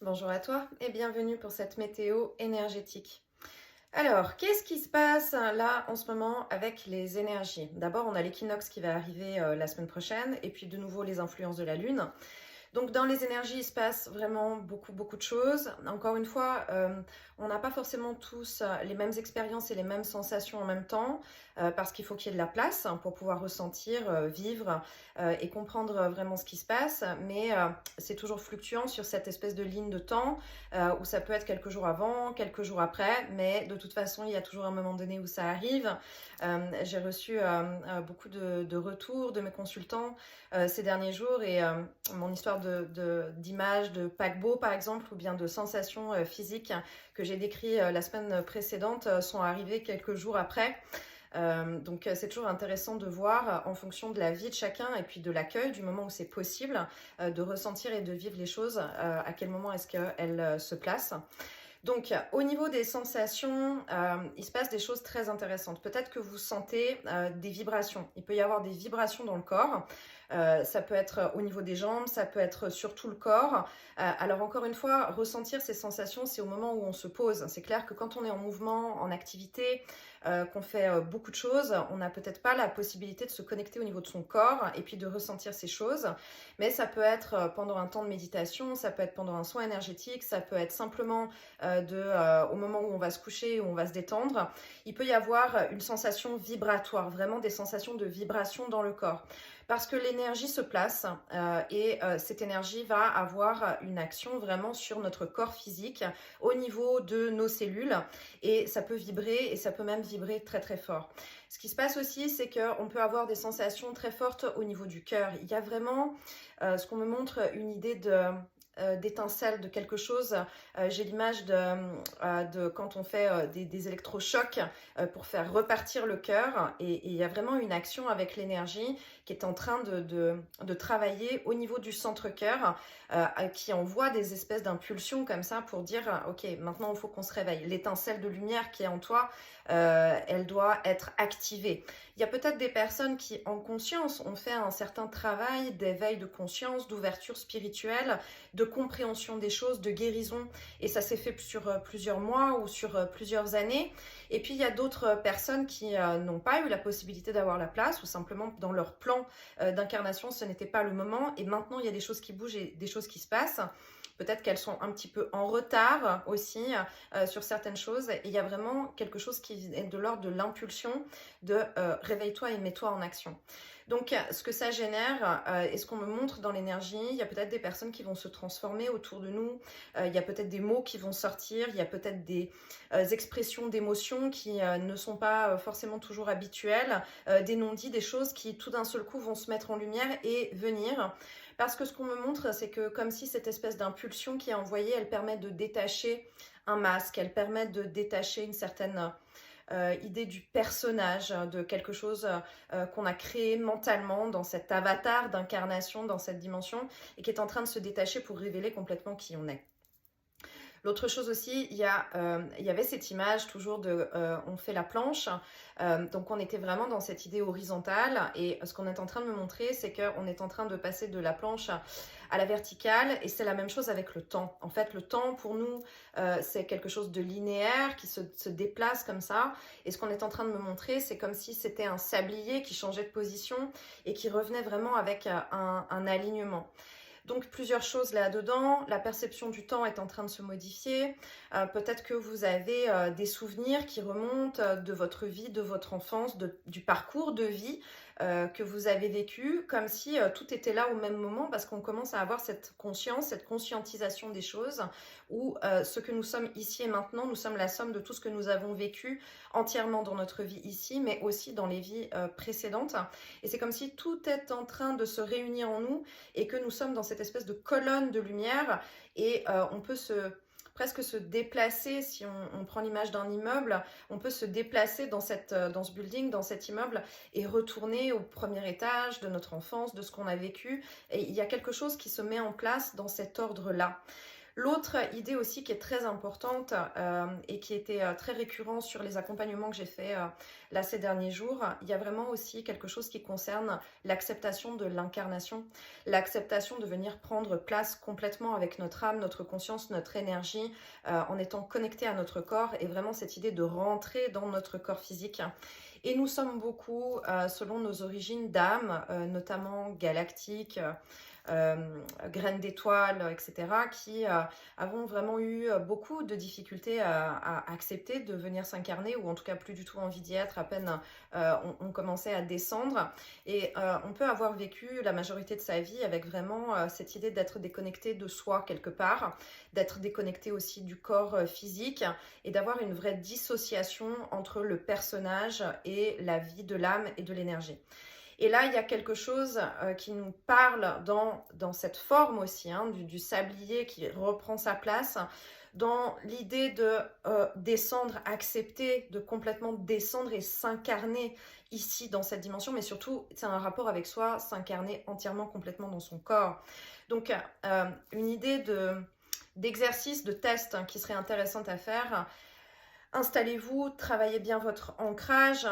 Bonjour à toi et bienvenue pour cette météo énergétique. Alors, qu'est-ce qui se passe là en ce moment avec les énergies? D'abord, on a l'équinoxe qui va arriver la semaine prochaine et puis de nouveau les influences de la Lune. Donc dans les énergies, il se passe vraiment beaucoup de choses. Encore une fois, on n'a pas forcément tous les mêmes expériences et les mêmes sensations en même temps, parce qu'il faut qu'il y ait de la place pour pouvoir ressentir, vivre et comprendre vraiment ce qui se passe. Mais c'est toujours fluctuant sur cette espèce de ligne de temps, où ça peut être quelques jours avant, quelques jours après, mais de toute façon, il y a toujours un moment donné où ça arrive. J'ai reçu beaucoup de retours de mes consultants ces derniers jours et mon histoire d'image de paquebot par exemple ou bien de sensations physiques que j'ai décrit la semaine précédente sont arrivées quelques jours après. Donc c'est toujours intéressant de voir en fonction de la vie de chacun et puis de l'accueil du moment où c'est possible de ressentir et de vivre les choses, à quel moment est-ce qu'elles se placent. Donc, au niveau des sensations, il se passe des choses très intéressantes. Peut-être que vous sentez des vibrations. Il peut y avoir des vibrations dans le corps. Ça peut être au niveau des jambes, ça peut être sur tout le corps. Alors encore une fois, ressentir ces sensations, c'est au moment où on se pose. C'est clair que quand on est en mouvement, en activité, qu'on fait beaucoup de choses, on n'a peut-être pas la possibilité de se connecter au niveau de son corps et puis de ressentir ces choses. Mais ça peut être pendant un temps de méditation, ça peut être pendant un soin énergétique, ça peut être simplement au moment où on va se coucher, où on va se détendre. Il peut y avoir une sensation vibratoire, vraiment des sensations de vibration dans le corps. Parce que l'énergie se place et cette énergie va avoir une action vraiment sur notre corps physique au niveau de nos cellules et ça peut vibrer et ça peut même vibrer très fort. Ce qui se passe aussi, c'est qu'on peut avoir des sensations très fortes au niveau du cœur. Il y a vraiment ce qu'on me montre, une idée d'étincelle de quelque chose. J'ai l'image de quand on fait des électrochocs pour faire repartir le cœur et il y a vraiment une action avec l'énergie qui est en train de travailler au niveau du centre-cœur, qui envoie des espèces d'impulsions comme ça pour dire ok, maintenant il faut qu'on se réveille. L'étincelle de lumière qui est en toi, elle doit être activée. Il y a peut-être des personnes qui en conscience ont fait un certain travail d'éveil de conscience, d'ouverture spirituelle, de compréhension des choses, de guérison et ça s'est fait sur plusieurs mois ou sur plusieurs années. Et puis il y a d'autres personnes qui n'ont pas eu la possibilité d'avoir la place ou simplement dans leur plan d'incarnation ce n'était pas le moment et maintenant il y a des choses qui bougent et des choses qui se passent. Peut-être qu'elles sont un petit peu en retard aussi sur certaines choses. Et il y a vraiment quelque chose qui est de l'ordre de l'impulsion de réveille-toi et mets-toi en action. Donc, ce que ça génère et ce qu'on me montre dans l'énergie, il y a peut-être des personnes qui vont se transformer autour de nous. Il y a peut-être des mots qui vont sortir. Il y a peut-être des expressions d'émotions qui ne sont pas forcément toujours habituelles. Des non-dits, des choses qui tout d'un seul coup vont se mettre en lumière et venir. Parce que ce qu'on me montre, c'est que comme si cette espèce d'impulsion qui est envoyée, elle permet de détacher un masque, elle permet de détacher une certaine idée du personnage, de quelque chose qu'on a créé mentalement dans cet avatar d'incarnation, dans cette dimension, et qui est en train de se détacher pour révéler complètement qui on est. L'autre chose aussi, il y avait cette image toujours de on fait la planche, donc on était vraiment dans cette idée horizontale et ce qu'on est en train de me montrer, c'est qu'on est en train de passer de la planche à la verticale et c'est la même chose avec le temps. En fait, le temps pour nous, c'est quelque chose de linéaire qui se déplace comme ça et ce qu'on est en train de me montrer, c'est comme si c'était un sablier qui changeait de position et qui revenait vraiment avec un alignement. Donc plusieurs choses là-dedans, la perception du temps est en train de se modifier, peut-être que vous avez des souvenirs qui remontent de votre vie, de votre enfance, du parcours de vie que vous avez vécu, comme si tout était là au même moment parce qu'on commence à avoir cette conscience, cette conscientisation des choses où ce que nous sommes ici et maintenant, nous sommes la somme de tout ce que nous avons vécu entièrement dans notre vie ici, mais aussi dans les vies précédentes. Et c'est comme si tout est en train de se réunir en nous et que nous sommes dans cette espèce de colonne de lumière et on peut presque se déplacer, si on prend l'image d'un immeuble, on peut se déplacer dans ce building, dans cet immeuble et retourner au premier étage de notre enfance, de ce qu'on a vécu. Et il y a quelque chose qui se met en place dans cet ordre-là. L'autre idée aussi qui est très importante et qui était très récurrent sur les accompagnements que j'ai fait là ces derniers jours, il y a vraiment aussi quelque chose qui concerne l'acceptation de l'incarnation, l'acceptation de venir prendre place complètement avec notre âme, notre conscience, notre énergie, en étant connecté à notre corps et vraiment cette idée de rentrer dans notre corps physique. Et nous sommes beaucoup, selon nos origines d'âme, notamment galactiques, graines d'étoiles, etc., qui avons vraiment eu beaucoup de difficultés à accepter de venir s'incarner, ou en tout cas plus du tout envie d'y être, à peine on commençait à descendre. Et on peut avoir vécu la majorité de sa vie avec vraiment cette idée d'être déconnecté de soi quelque part, d'être déconnecté aussi du corps physique, et d'avoir une vraie dissociation entre le personnage et la vie de l'âme et de l'énergie. Et là, il y a quelque chose qui nous parle dans cette forme aussi, hein, du sablier qui reprend sa place, dans l'idée de descendre, accepter, de complètement descendre et s'incarner ici dans cette dimension, mais surtout, c'est un rapport avec soi, s'incarner entièrement, complètement dans son corps. Donc, une idée d'exercice, de test hein, qui serait intéressante à faire. Installez-vous, travaillez bien votre ancrage.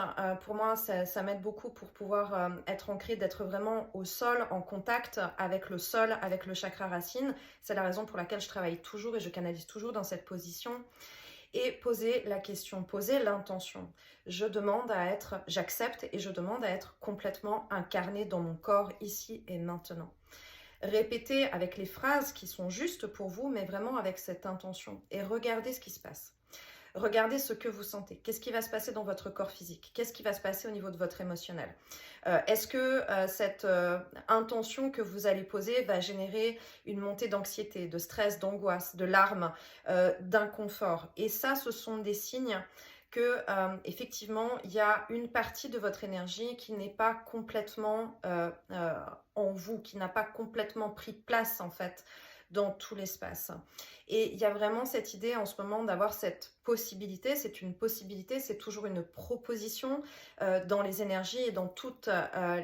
Pour moi, ça m'aide beaucoup pour pouvoir être ancré, d'être vraiment au sol, en contact avec le sol, avec le chakra racine. C'est la raison pour laquelle je travaille toujours et je canalise toujours dans cette position. Et poser la question, poser l'intention. J'accepte et je demande à être complètement incarné dans mon corps ici et maintenant. Répétez avec les phrases qui sont justes pour vous, mais vraiment avec cette intention. Et regardez ce qui se passe. Regardez ce que vous sentez. Qu'est-ce qui va se passer dans votre corps physique? Qu'est-ce qui va se passer au niveau de votre émotionnel? Est-ce que cette intention que vous allez poser va générer une montée d'anxiété, de stress, d'angoisse, de larmes, d'inconfort? Et ça, ce sont des signes que effectivement, il y a une partie de votre énergie qui n'est pas complètement en vous, qui n'a pas complètement pris place en fait dans tout l'espace. Et il y a vraiment cette idée en ce moment d'avoir cette possibilité, c'est une possibilité, c'est toujours une proposition dans les énergies et dans toutes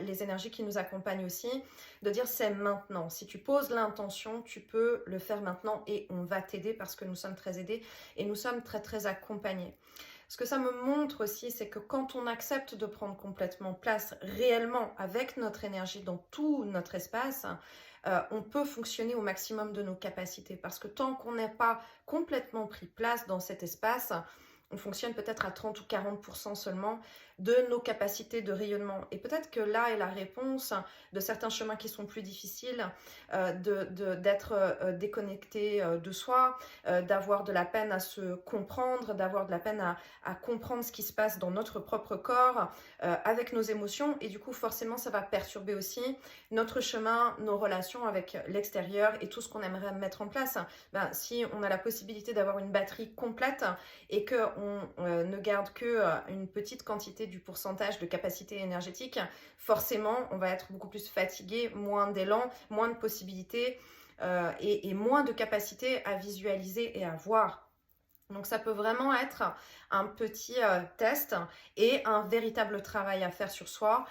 les énergies qui nous accompagnent aussi, de dire c'est maintenant. Si tu poses l'intention, tu peux le faire maintenant et on va t'aider parce que nous sommes très aidés et nous sommes très très accompagnés. Ce que ça me montre aussi, c'est que quand on accepte de prendre complètement place réellement avec notre énergie dans tout notre espace, on peut fonctionner au maximum de nos capacités. Parce que tant qu'on n'est pas complètement pris place dans cet espace, on fonctionne peut-être à 30 ou 40% seulement de nos capacités de rayonnement. Et peut-être que là est la réponse de certains chemins qui sont plus difficiles, d'être déconnecté de soi, d'avoir de la peine à se comprendre, d'avoir de la peine à comprendre ce qui se passe dans notre propre corps, avec nos émotions. Et du coup, forcément, ça va perturber aussi notre chemin, nos relations avec l'extérieur et tout ce qu'on aimerait mettre en place. Si on a la possibilité d'avoir une batterie complète et qu'on ne garde que une petite quantité du pourcentage de capacité énergétique, forcément, on va être beaucoup plus fatigué, moins d'élan, moins de possibilités et moins de capacité à visualiser et à voir. Donc ça peut vraiment être un petit test et un véritable travail à faire sur soi,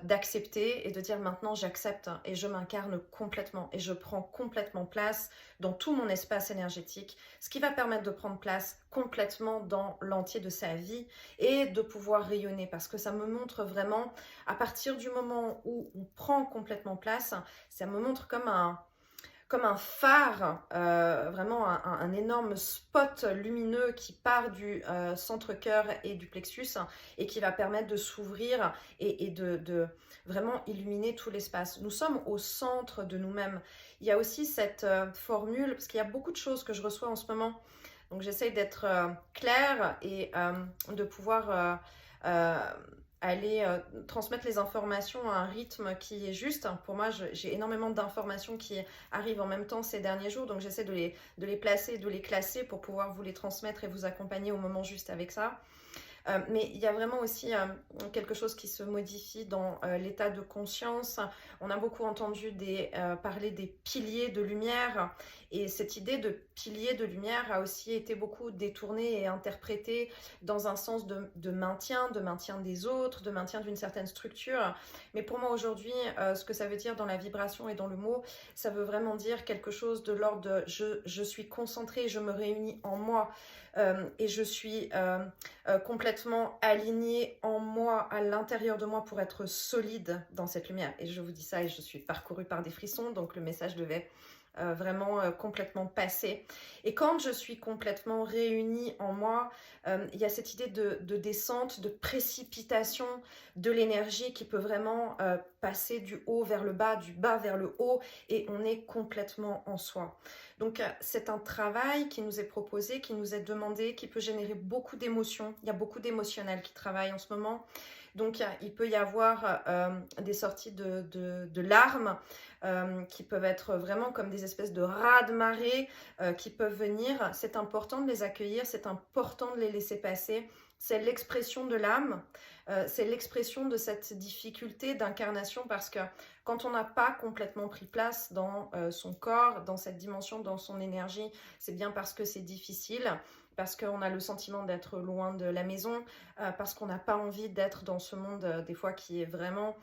d'accepter et de dire maintenant j'accepte et je m'incarne complètement et je prends complètement place dans tout mon espace énergétique, ce qui va permettre de prendre place complètement dans l'entier de sa vie et de pouvoir rayonner, parce que ça me montre vraiment, à partir du moment où on prend complètement place, ça me montre comme un phare, vraiment un énorme spot lumineux qui part du centre-cœur et du plexus et qui va permettre de s'ouvrir et de vraiment illuminer tout l'espace. Nous sommes au centre de nous-mêmes. Il y a aussi cette formule, parce qu'il y a beaucoup de choses que je reçois en ce moment, donc j'essaye d'être claire et de pouvoir aller transmettre les informations à un rythme qui est juste. Pour moi, j'ai énormément d'informations qui arrivent en même temps ces derniers jours, donc j'essaie de les placer, de les classer pour pouvoir vous les transmettre et vous accompagner au moment juste avec ça. Mais il y a vraiment aussi quelque chose qui se modifie dans l'état de conscience. On a beaucoup entendu parler des piliers de lumière, et cette idée de pilier de lumière a aussi été beaucoup détournée et interprétée dans un sens de maintien des autres, de maintien d'une certaine structure. Mais pour moi aujourd'hui, ce que ça veut dire dans la vibration et dans le mot, ça veut vraiment dire quelque chose de l'ordre de je suis concentrée, je me réunis en moi, et je suis complètement alignée en moi, à l'intérieur de moi, pour être solide dans cette lumière. Et je vous dis ça et je suis parcourue par des frissons, donc le message devait vraiment complètement passer. Et quand je suis complètement réunie en moi, il y a cette idée de descente, de précipitation de l'énergie qui peut vraiment passer du haut vers le bas, du bas vers le haut, et on est complètement en soi. Donc c'est un travail qui nous est proposé, qui nous est demandé, qui peut générer beaucoup d'émotions. Il y a beaucoup d'émotionnels qui travaillent en ce moment. Donc il peut y avoir des sorties de larmes qui peuvent être vraiment comme des espèces de raz-de-marée qui peuvent venir. C'est important de les accueillir, c'est important de les laisser passer. C'est l'expression de l'âme, c'est l'expression de cette difficulté d'incarnation, parce que quand on n'a pas complètement pris place dans son corps, dans cette dimension, dans son énergie, c'est bien parce que c'est difficile, parce qu'on a le sentiment d'être loin de la maison, parce qu'on n'a pas envie d'être dans ce monde des fois qui est vraiment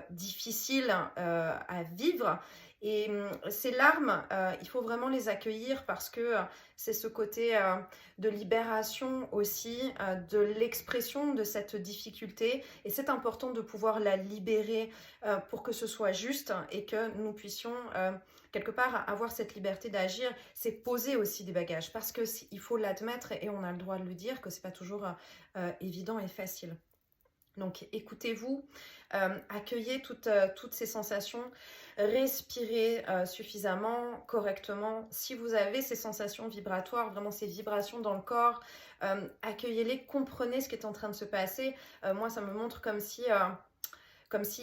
difficile à vivre. Et ces larmes, il faut vraiment les accueillir, parce que c'est ce côté de libération aussi, de l'expression de cette difficulté. Et c'est important de pouvoir la libérer pour que ce soit juste et que nous puissions quelque part avoir cette liberté d'agir. C'est poser aussi des bagages, parce qu'il faut l'admettre et on a le droit de le dire que c'est pas toujours évident et facile. Donc écoutez-vous, accueillez toutes ces sensations, respirez suffisamment, correctement. Si vous avez ces sensations vibratoires, vraiment ces vibrations dans le corps, accueillez-les, comprenez ce qui est en train de se passer. Moi, ça me montre comme s'il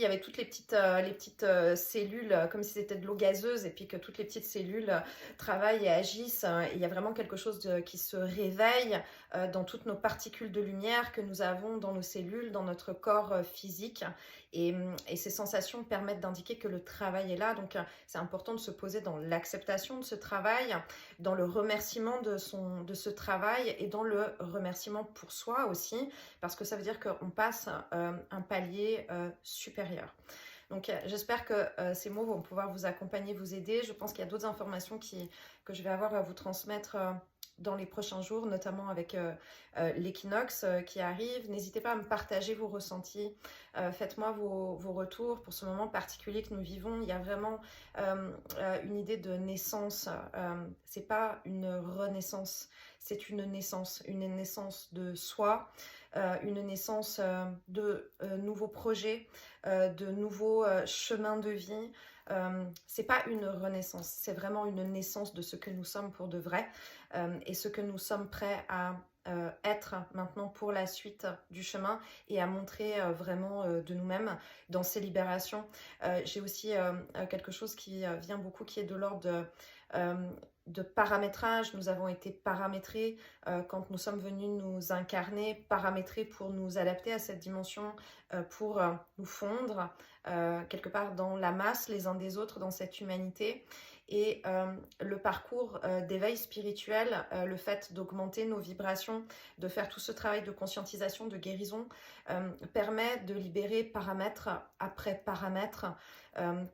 y avait toutes les petites cellules, comme si c'était de l'eau gazeuse, et puis que toutes les petites cellules travaillent et agissent. Et il y a vraiment quelque chose qui se réveille dans toutes nos particules de lumière que nous avons dans nos cellules, dans notre corps physique. Et ces sensations permettent d'indiquer que le travail est là. Donc c'est important de se poser dans l'acceptation de ce travail, dans le remerciement de ce travail, et dans le remerciement pour soi aussi, parce que ça veut dire qu'on passe un palier supérieur. Donc j'espère que ces mots vont pouvoir vous accompagner, vous aider. Je pense qu'il y a d'autres informations que je vais avoir à vous transmettre dans les prochains jours, notamment avec l'équinoxe qui arrive. N'hésitez pas à me partager vos ressentis. Faites-moi vos retours pour ce moment particulier que nous vivons. Il y a vraiment une idée de naissance. C'est pas une renaissance, c'est une naissance de soi, une naissance de nouveaux projets, de nouveaux chemins de vie. C'est pas une renaissance, c'est vraiment une naissance de ce que nous sommes pour de vrai, et ce que nous sommes prêts à être maintenant pour la suite du chemin, et à montrer vraiment de nous-mêmes dans ces libérations. J'ai aussi quelque chose qui vient beaucoup, qui est de l'ordre de paramétrage. Nous avons été paramétrés quand nous sommes venus nous incarner, paramétrés pour nous adapter à cette dimension, pour nous fondre quelque part dans la masse les uns des autres, dans cette humanité. Et le parcours d'éveil spirituel, le fait d'augmenter nos vibrations, de faire tout ce travail de conscientisation, de guérison, permet de libérer paramètre après paramètre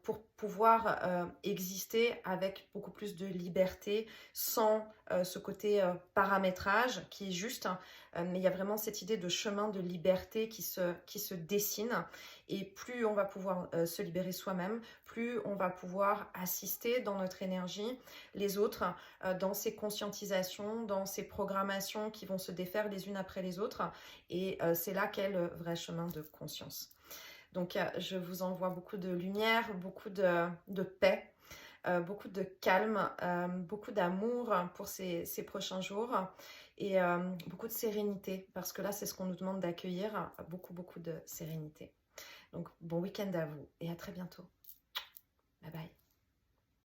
pour pouvoir exister avec beaucoup plus de liberté, sans ce côté paramétrage qui est juste, mais il y a vraiment cette idée de chemin de liberté qui se dessine. Et plus on va pouvoir se libérer soi-même, plus on va pouvoir assister dans notre énergie les autres dans ces conscientisations, dans ces programmations qui vont se défaire les unes après les autres. Et c'est là qu'est le vrai chemin de conscience. Donc je vous envoie beaucoup de lumière, beaucoup de paix, beaucoup de calme, beaucoup d'amour pour ces prochains jours, et beaucoup de sérénité, parce que là c'est ce qu'on nous demande d'accueillir, beaucoup de sérénité. Donc bon week-end à vous et à très bientôt. Bye bye.